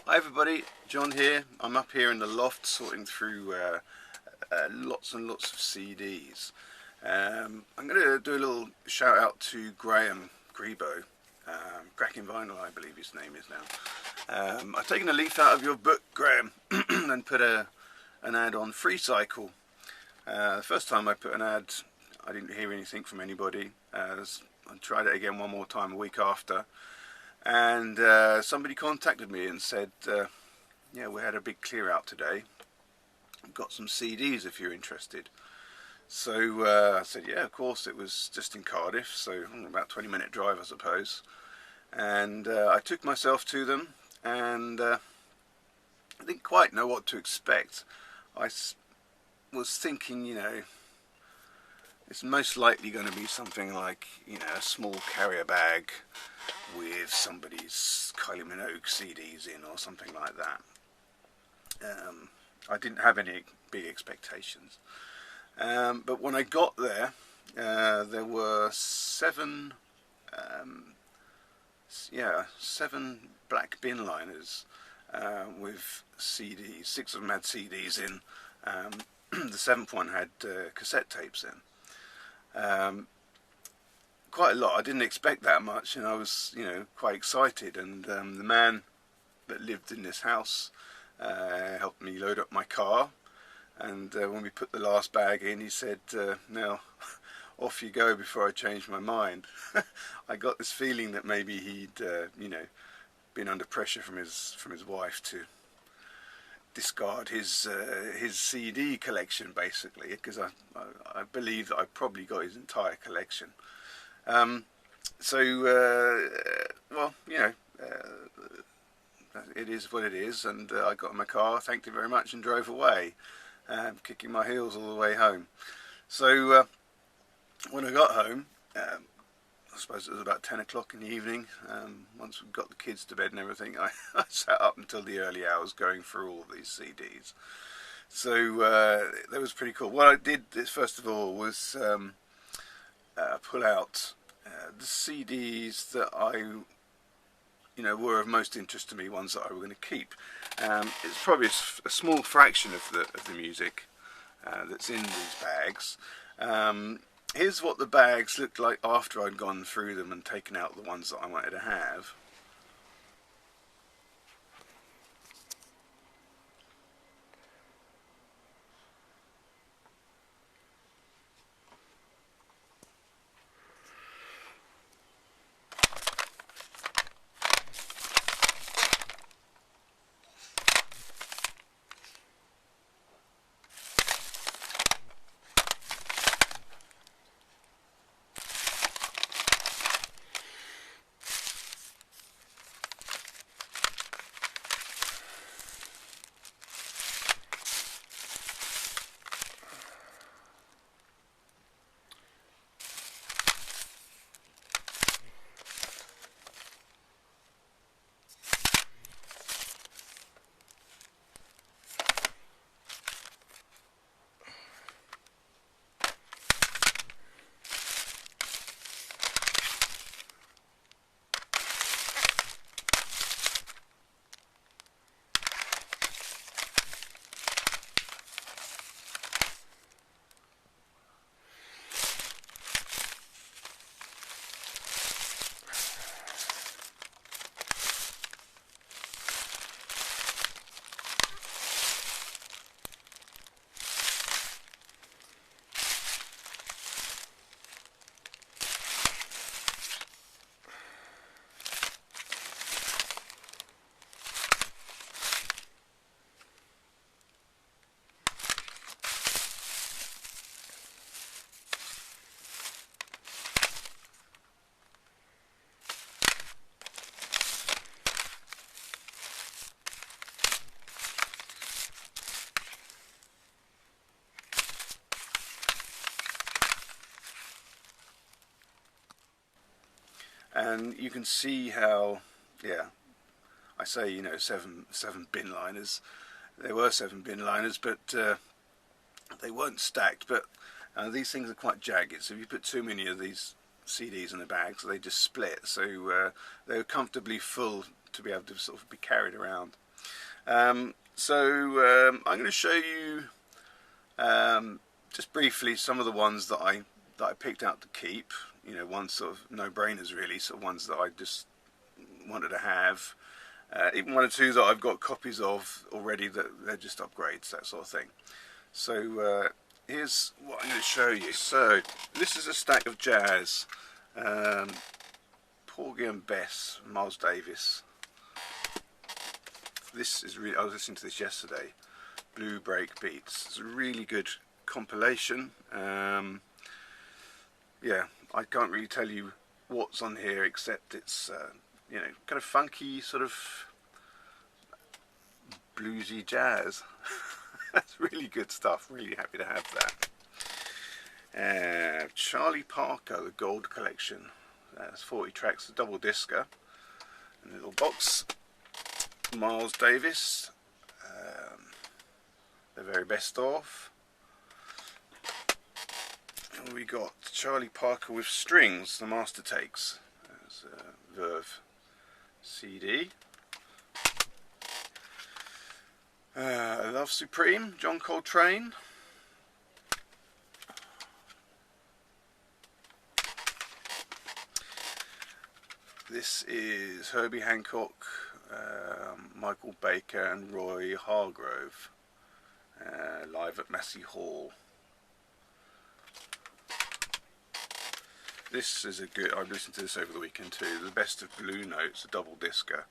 Hi everybody, John here. I'm up here in the loft sorting through lots and lots of CDs. I'm going to do a little shout out to Graham Grebo, Cracking Vinyl I believe his name is now. I've taken a leaf out of your book, Graham, and put an ad on FreeCycle. The first time I put an ad, I didn't hear anything from anybody. I tried it again one more time a week after. And somebody contacted me and said, yeah, we had a big clear out today. We've got some CDs if you're interested. So I said, yeah, of course. It was just in Cardiff, so about a 20-minute drive, I suppose. And I took myself to them, and I didn't quite know what to expect. I was thinking, it's most likely going to be something like, a small carrier bag with somebody's Kylie Minogue CDs in or something like that. I didn't have any big expectations. But when I got there, there were seven black bin liners with CDs. 6 of them had CDs in. The 7th one had cassette tapes in. Quite a lot. I didn't expect that much, and I was, quite excited. And the man that lived in this house helped me load up my car. And when we put the last bag in, he said, "Now, off you go before I change my mind." I got this feeling that maybe he'd, been under pressure from his wife to discard his CD collection, basically, because I believe that I probably got his entire collection. It is what it is, and I got in my car, thanked him very much, and drove away, kicking my heels all the way home. So when I got home, I suppose it was about 10 o'clock in the evening, once we got the kids to bed and everything, I sat up until the early hours going through all these CDs. So that was pretty cool. What I did, first of all, was pull out the CDs that I, were of most interest to me, ones that I were going to keep. It's probably a small fraction of the music that's in these bags. Here's what the bags looked like after I'd gone through them and taken out the ones that I wanted to have. And you can see how, I say, seven bin liners. There were 7 bin liners, but they weren't stacked. But these things are quite jagged, so if you put too many of these CDs in the bag, so they just split. So they were comfortably full to be able to sort of be carried around. I'm going to show you just briefly some of the ones that I picked out to keep. You know, ones sort of no-brainers really, sort of ones that I just wanted to have. Even one or two that I've got copies of already that they're just upgrades, that sort of thing. So here's what I'm going to show you. So this is a stack of jazz. Porgy and Bess, Miles Davis. This is really, I was listening to this yesterday. Blue Break Beats. It's a really good compilation. Yeah, I can't really tell you what's on here except it's you know, kind of funky, sort of bluesy jazz. That's really good stuff. Really happy to have that. Charlie Parker, the Gold Collection. That's 40 tracks, a double discer. In a little box. Miles Davis, the very best of. And we got Charlie Parker with Strings, the Master Takes. There's a Verve CD. Love Supreme, John Coltrane. This is Herbie Hancock, Michael Baker and Roy Hargrove, live at Massey Hall. This is a good, I've listened to this over the weekend too, the Best of Blue Notes, a double discer.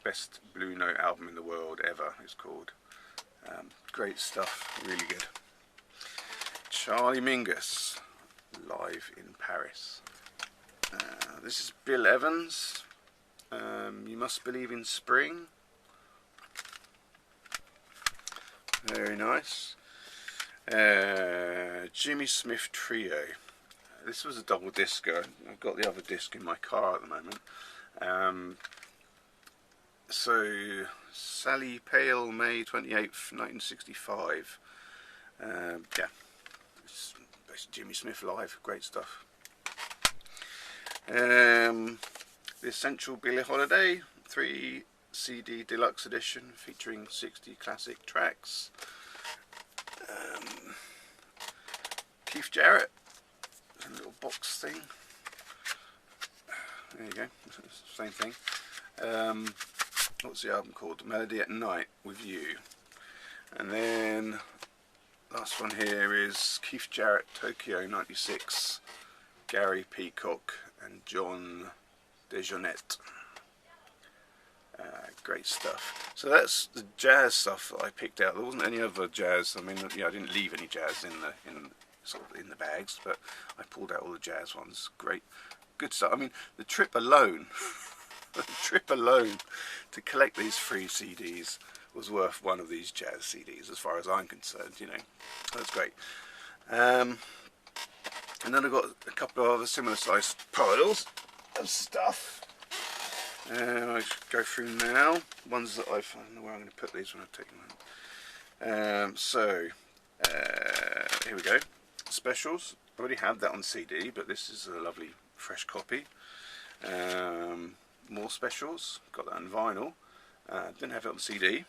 Best Blue Note album in the world ever, it's called. Great stuff, really good. Charlie Mingus, live in Paris. This is Bill Evans, You Must Believe in Spring. Very nice. Jimmy Smith Trio. This was a double discer. I've got the other disc in my car at the moment. So Sally Pale, May 28th, 1965. Yeah, it's Jimmy Smith live, great stuff. The Essential Billie Holiday 3 CD deluxe edition featuring 60 classic tracks. Keith Jarrett, a little box thing. There you go, same thing. What's the album called? Melody at Night with You. And then last one here is Keith Jarrett, Tokyo 96, Gary Peacock and John DeJohnette. Great stuff. So that's the jazz stuff that I picked out. There wasn't any other jazz. I mean, yeah, I didn't leave any jazz in the bags, but I pulled out all the jazz ones. Great, good stuff. I mean, the trip alone, to collect these 3 CDs was worth one of these jazz CDs, as far as I'm concerned. You know, that's great. And then I've got a couple of other similar sized piles of stuff. I should go through now. Ones that I don't know where I'm going to put these when I take them out. Here we go. Specials. I already had that on CD, but this is a lovely fresh copy. More specials. Got that on vinyl. Didn't have it on CD.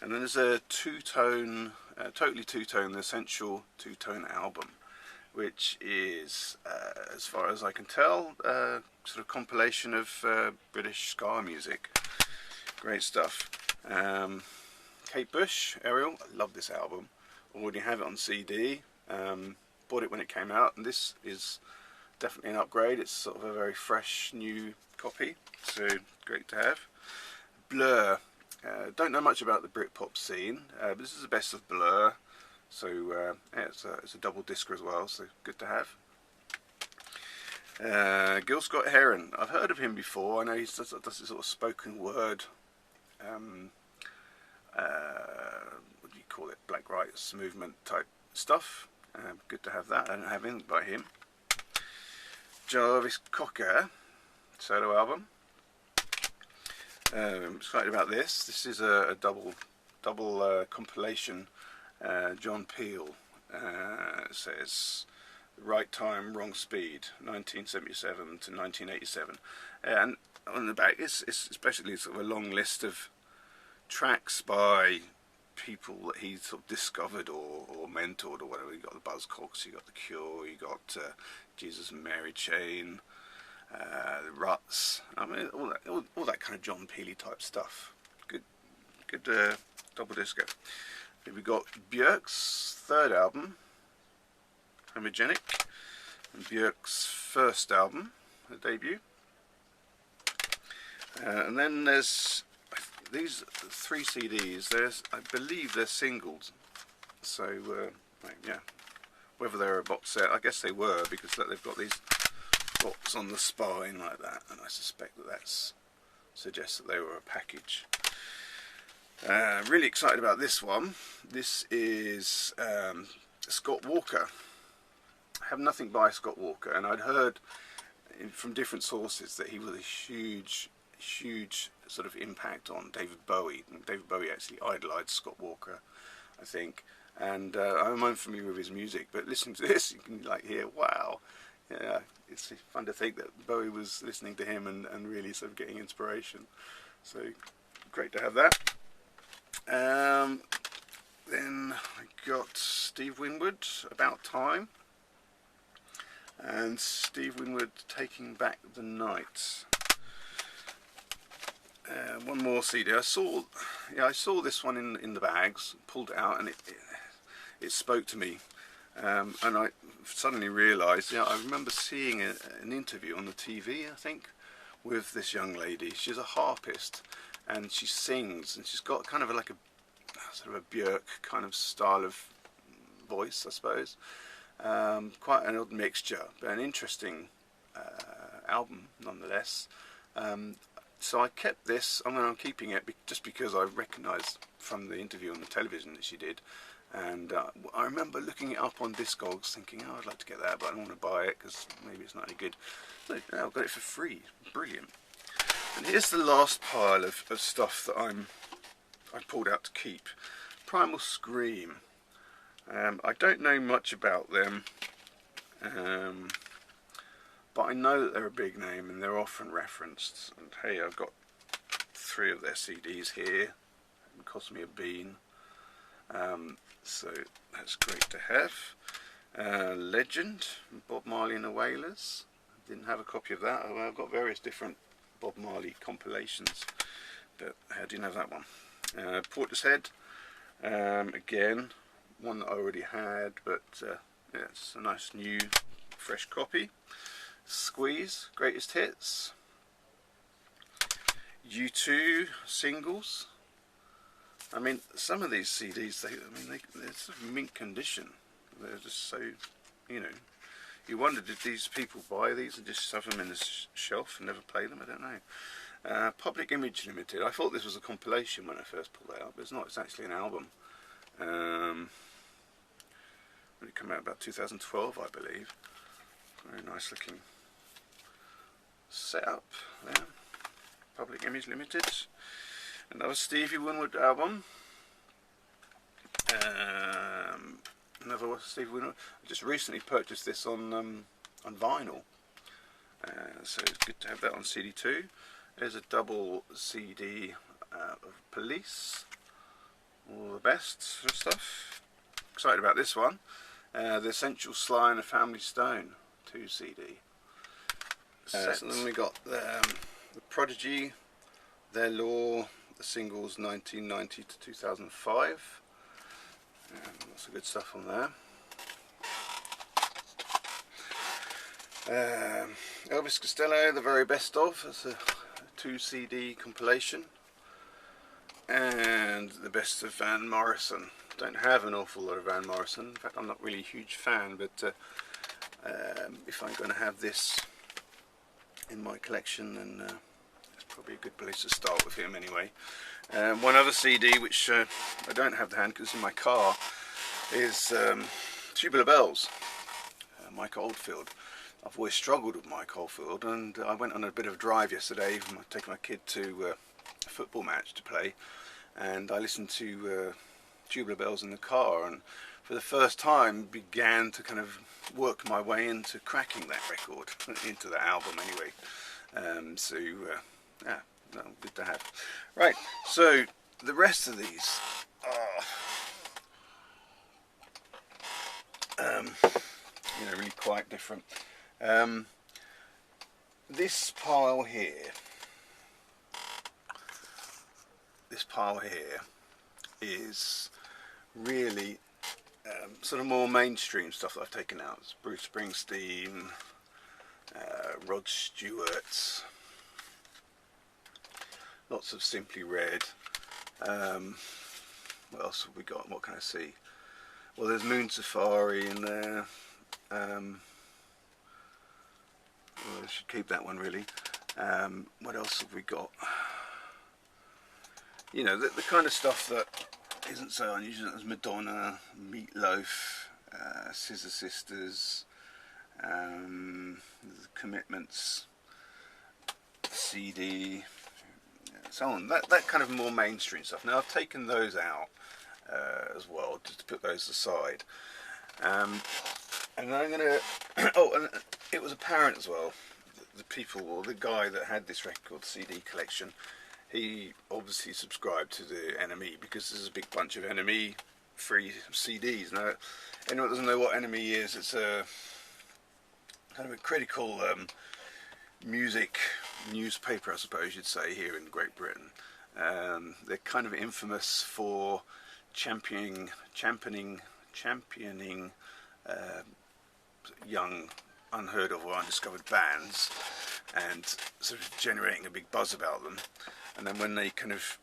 And then there's a two-tone, totally two-tone, the Essential two-tone album, which is, as far as I can tell, sort of compilation of British ska music. Great stuff. Kate Bush, Ariel, I love this album. Already have it on CD. Bought it when it came out, and this is definitely an upgrade. It's sort of a very fresh new copy, so great to have. Blur. Don't know much about the Britpop scene, but this is the best of Blur. So yeah, it's a double discer as well, so good to have. Gil Scott Heron, I've heard of him before. I know he does this sort of spoken word, what do you call it, black rights movement type stuff. Good to have that. I don't have anything by him. Jarvis Cocker, solo album. I'm excited about this. This is a double compilation. John Peel, it says Right Time, Wrong Speed, 1977 to 1987. And on the back, it's basically sort of a long list of tracks by people that he sort of discovered or mentored or whatever. You got the Buzzcocks, you got the Cure, you got Jesus and Mary Chain, the Ruts. I mean, all that kind of John Peely type stuff. Good double disco. Then we got Björk's third album, Homogenic, and Björk's first album, her debut. And then there's these 3 CDs. I believe they're singles. So yeah, whether they're a box set, I guess they were, because they've got these box on the spine like that, and I suspect that suggests that they were a package. Really excited about this one. This is Scott Walker. I have nothing by Scott Walker, and I'd heard from different sources that he was a huge sort of impact on David Bowie. David Bowie actually idolised Scott Walker, I think, and I'm unfamiliar with his music, but listening to this you can like hear, wow, yeah, it's fun to think that Bowie was listening to him and really sort of getting inspiration. So great to have that. Then I got Steve Winwood, About Time, and Steve Winwood, Taking Back the Night. One more CD. I saw this one in the bags, pulled it out, and it spoke to me, and I suddenly realised, I remember seeing an interview on the TV, I think, with this young lady. She's a harpist, and she sings, and she's got kind of like a sort of a Björk kind of style of voice, I suppose. Quite an odd mixture, but an interesting album nonetheless. So I kept this. I'm keeping it just because I recognised from the interview on the television that she did, and I remember looking it up on Discogs, thinking, I'd like to get that, but I don't want to buy it because maybe it's not any good. So I've got it for free. Brilliant. And here's the last pile of stuff that I pulled out to keep. Primal Scream. I don't know much about them, but I know that they're a big name and they're often referenced. And hey, I've got 3 of their CDs here. It cost me a bean, so that's great to have. Legend, Bob Marley and the Wailers. Didn't have a copy of that. I've got various different Bob Marley compilations, but I didn't have that one. Portishead, again, one that I already had, but yeah, it's a nice new fresh copy. Squeeze, Greatest Hits. U2 singles. I mean, some of these CDs, they're sort of mint condition. They're just so, you wonder, did these people buy these and just shove them in the shelf and never play them? I don't know. Public Image Limited. I thought this was a compilation when I first pulled it out, but it's not. It's actually an album. It came out about 2012, I believe. Very nice looking setup there. Public Image Limited. Another Stevie Winwood album. Another Stevie Winwood. I just recently purchased this on vinyl, so it's good to have that on CD too. There's a double CD of Police. All the best sort of stuff. Excited about this one. The Essential Sly and the Family Stone 2 CD. So then we got the Prodigy, Their Law, the singles 1990 to 2005. Lots of good stuff on there. Elvis Costello, The Very Best Of. That's a 2 CD compilation. And the best of Van Morrison. Don't have an awful lot of Van Morrison. In fact, I'm not really a huge fan, but if I'm going to have this in my collection, then it's probably a good place to start with him anyway. One other CD which I don't have to hand because it's in my car is Tubular Bells, Mike Oldfield. I've always struggled with Mike Oldfield, and I went on a bit of a drive yesterday, taking my kid to a football match to play, and I listened to Tubular Bells in the car, and for the first time, began to kind of work my way into cracking that record, into the album anyway. Yeah, no, good to have. Right, so the rest of these are, really quite different. This pile here is really sort of more mainstream stuff that I've taken out. It's Bruce Springsteen, Rod Stewart, lots of Simply Red. What else have we got? What can I see? Well, there's Moon Safari in there. Well, I should keep that one really. What else have we got? You know, the kind of stuff that isn't so unusual as Madonna, Meatloaf, Scissor Sisters, The Commitments, CD, so on. That kind of more mainstream stuff. Now I've taken those out as well, just to put those aside. And I'm gonna. Oh, and it was apparent as well. The people, or the guy that had this record CD collection, he obviously subscribed to the NME, because there's a big bunch of NME free CDs. Now, anyone that doesn't know what NME is, it's a kind of a critical music newspaper, I suppose you'd say, here in Great Britain. They're kind of infamous for championing young, unheard of or undiscovered bands, and sort of generating a big buzz about them. And then when they kind of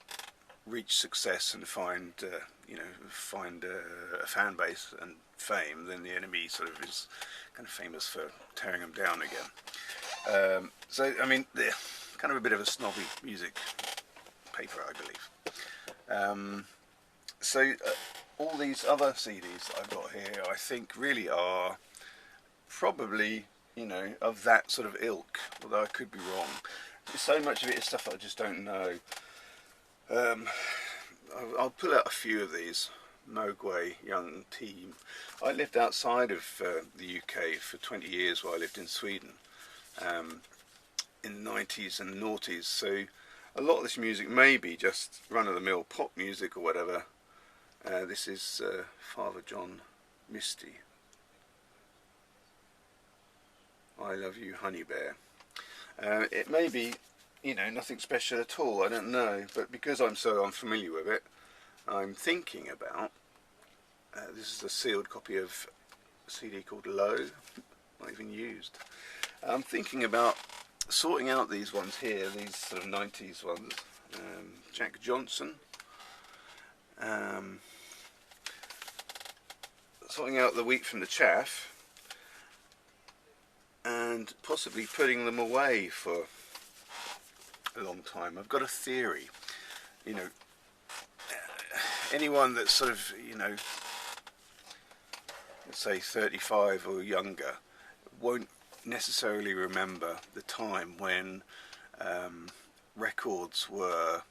reach success and find a fan base and fame, then the NME sort of is kind of famous for tearing them down again. So I mean, they're kind of a bit of a snobby music paper, I believe. All these other CDs I've got here, I think really are probably, of that sort of ilk, although I could be wrong. So much of it is stuff I just don't know. I'll pull out a few of these. Mogwai, Young Team. I lived outside of the UK for 20 years while I lived in Sweden, in the 90s and the noughties, so a lot of this music may be just run-of-the-mill pop music or whatever. This is Father John Misty. I Love You, Honey Bear. It may be, nothing special at all, I don't know, but because I'm so unfamiliar with it, I'm thinking about, this is a sealed copy of a CD called Low, not even used. I'm thinking about sorting out these ones here, these sort of 90s ones, Jack Johnson, sorting out the wheat from the chaff, and possibly putting them away for a long time. I've got a theory, anyone that's sort of, let's say 35 or younger, won't necessarily remember the time when records were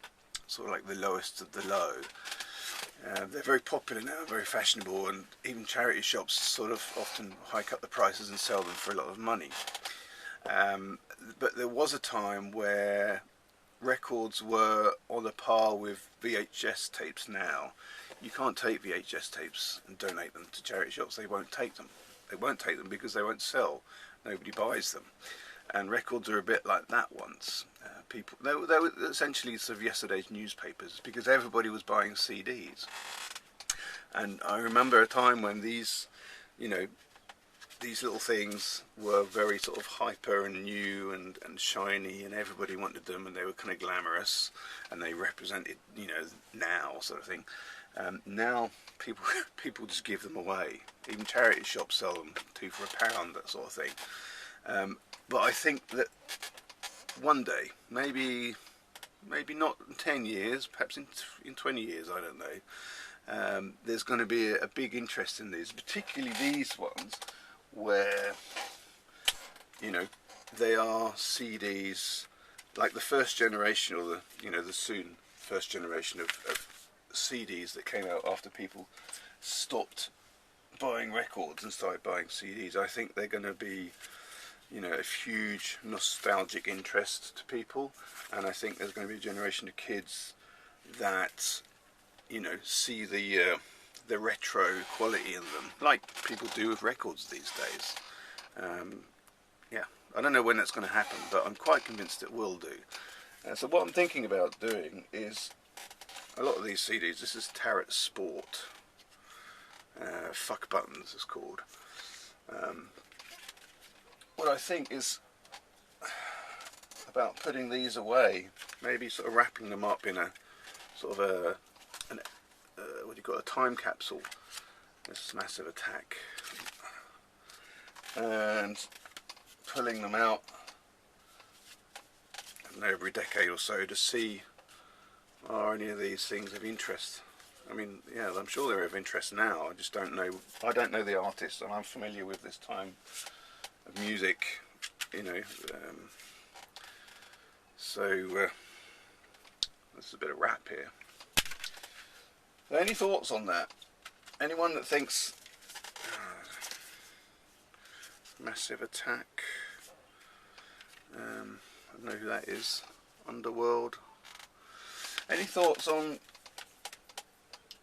sort of like the lowest of the low. They're very popular now, very fashionable, and even charity shops sort of often hike up the prices and sell them for a lot of money. But there was a time where records were on a par with VHS tapes now. You can't take VHS tapes and donate them to charity shops. They won't take them. They won't take them because they won't sell. Nobody buys them. And records are a bit like that once. They were essentially sort of yesterday's newspapers, because everybody was buying CDs. And I remember a time when these little things were very sort of hyper and new and shiny, and everybody wanted them, and they were kind of glamorous, and they represented, now sort of thing. Now people just give them away. Even charity shops sell them, 2 for £1, that sort of thing. But I think that one day, maybe not in 10 years, perhaps in 20 years, I don't know, there's going to be a big interest in these, particularly these ones, where they are CDs like the first generation, or the soon first generation of CDs that came out after people stopped buying records and started buying CDs, I think they're going to be, you know, a huge nostalgic interest to people, and I think there's going to be a generation of kids that, you know, see the retro quality in them, like people do with records these days. Yeah, I don't know when that's going to happen, but I'm quite convinced it will do. So what I'm thinking about doing is a lot of these CDs. This is Tarot Sport. Fuck Buttons it's called. What I think is about putting these away, maybe sort of wrapping them up in a sort of what do you call a time capsule. This Massive Attack, and pulling them out, I don't know, every decade or so to see, are any of these things of interest. I mean, yeah, I'm sure they're of interest now. I just don't know. I don't know the artist, and I'm familiar with this time of music, you know. So there's a bit of rap here. So any thoughts on that? Anyone that thinks Massive Attack? I don't know who that is. Underworld. Any thoughts on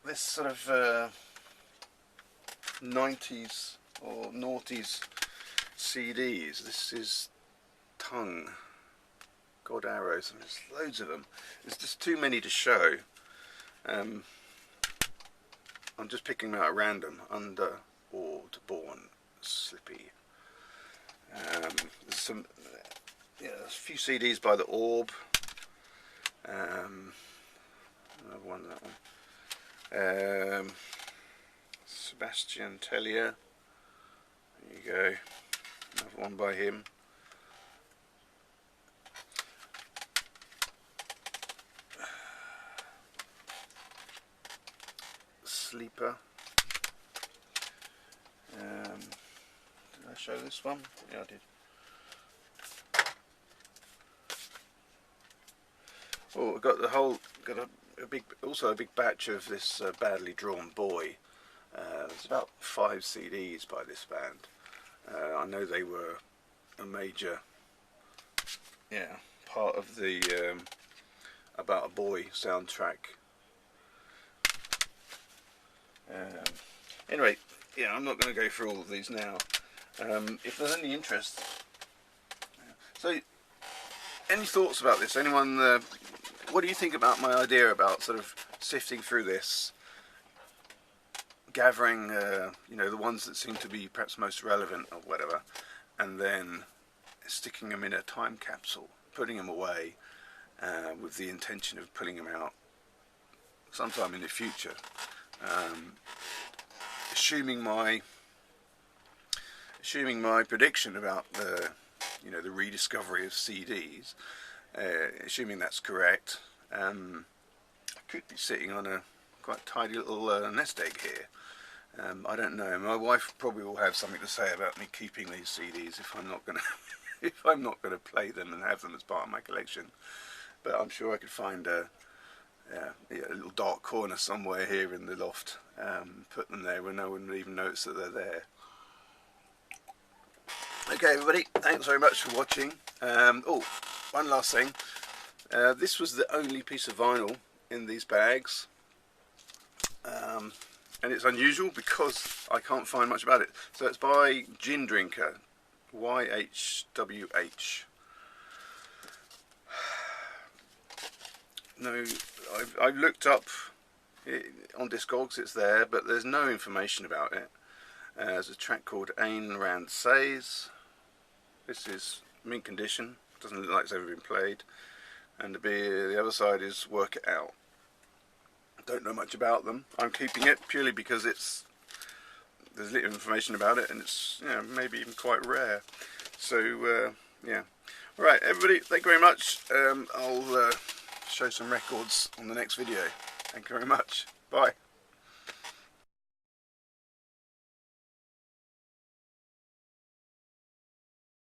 this sort of 90s or noughties CDs? This is Tongue, God Arrows, and there's loads of them. There's just too many to show. I'm just picking them out at random. Underawed, Born, Slippy. There's some, yeah, there's a few CDs by the Orb. Another one, that one. Sebastian Tellier. There you go. Another one by him. Sleeper. Did I show this one? Yeah, I did. Oh, we've got the whole, also a big batch of this Badly Drawn Boy. There's about 5 CDs by this band. I know they were a major, yeah, part of the About a Boy soundtrack. Anyway, yeah, I'm not going to go through all of these now. If there's any interest, so any thoughts about this? Anyone? What do you think about my idea about sort of sifting through this, gathering, you know, the ones that seem to be perhaps most relevant or whatever, and then sticking them in a time capsule, putting them away, with the intention of pulling them out sometime in the future. Assuming my prediction about the, you know, the rediscovery of CDs, assuming that's correct, I could be sitting on a quite tidy little nest egg here. I don't know. My wife probably will have something to say about me keeping these CDs if I'm not going to if I'm not going to play them and have them as part of my collection. But I'm sure I could find a little dark corner somewhere here in the loft, put them there where no one would even notice that they're there. Okay, everybody, thanks very much for watching. Oh, one last thing. This was the only piece of vinyl in these bags, and it's unusual because I can't find much about it. So it's by Gin Drinker, YHWH. No, I've looked up on Discogs, it's there, but there's no information about it. There's a track called Ayn Rand Says. This is mint condition, doesn't look like it's ever been played. And the other side is Work It Out. Don't know much about them. I'm keeping it purely because there's little information about it, and it's, you know, maybe even quite rare. So yeah. Alright, everybody, thank you very much. I'll show some records on the next video. Thank you very much. Bye.